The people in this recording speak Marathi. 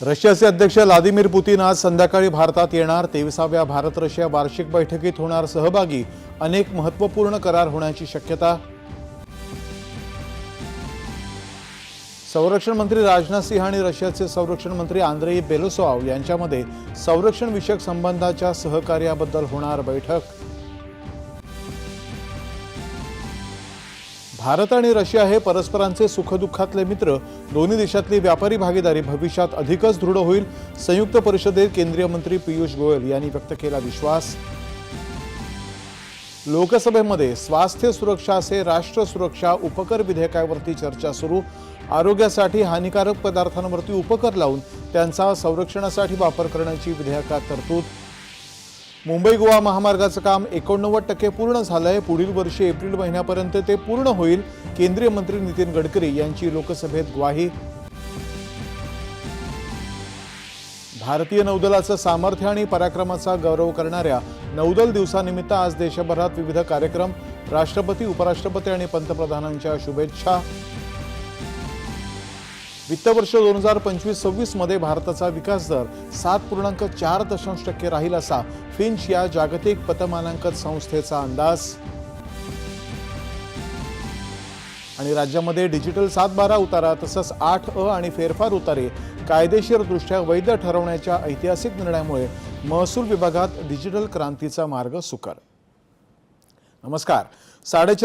रशियाचे अध्यक्ष व्लादिमीर पुतीन आज संध्याकाळी भारतात येणार। 23व्या भारत रशिया वार्षिक बैठकीत होणार सहभागी। अनेक महत्त्वपूर्ण करार होण्याची शक्यता। संरक्षण मंत्री राजनाथ सिंह आणि रशियाचे संरक्षण मंत्री आंद्रेई बेलोसॉव यांच्यामध्ये संरक्षण विषयक संबंधाच्या सहकार्याबद्दल होणार बैठक। भारत आणि रशिया हे परस्परांचे सुखदुःखातले मित्र। दोन्ही देशातली व्यापारी भागीदारी भविष्यात अधिकच दृढ होईल। संयुक्त परिषदेत केंद्रीय मंत्री पीयूष गोयल यांनी व्यक्त केला विश्वास। लोकसभेमध्ये स्वास्थ्य सुरक्षा से राष्ट्र सुरक्षा उपकर विधेयकावरती चर्चा सुरू। आरोग्यासाठी हानिकारक पदार्थांवरती उपकर लावून त्यांचा संरक्षणासाठी वापर करण्याची विधेयकात तरतूद। मुंबई गोवा महामार्गाचं काम 89% पूर्ण झालंय। पुढील वर्षी एप्रिल महिन्यापर्यंत ते पूर्ण होईल। केंद्रीय मंत्री नितीन गडकरी यांची लोकसभेत ग्वाही। भारतीय नौदलाचं सामर्थ्य आणि पराक्रमाचा गौरव करणाऱ्या नौदल दिवसानिमित्त आज देशभरात विविध कार्यक्रम। राष्ट्रपती, उपराष्ट्रपती आणि पंतप्रधानांच्या शुभेच्छा। वित्त वर्ष 2025-26 मध्ये भारताचा विकास दर 7.4% राहील असा फिंच या जागतिक पतमानांकन संस्थेचा अंदाज। आणि राज्यामध्ये डिजिटल 7/12 उतारा तसंच 8A आणि फेरफार उतारे कायदेशीरदृष्ट्या वैध ठरवण्याच्या ऐतिहासिक निर्णयामुळे महसूल विभागात डिजिटल क्रांतीचा मार्ग सुकर। नमस्कार। 4:30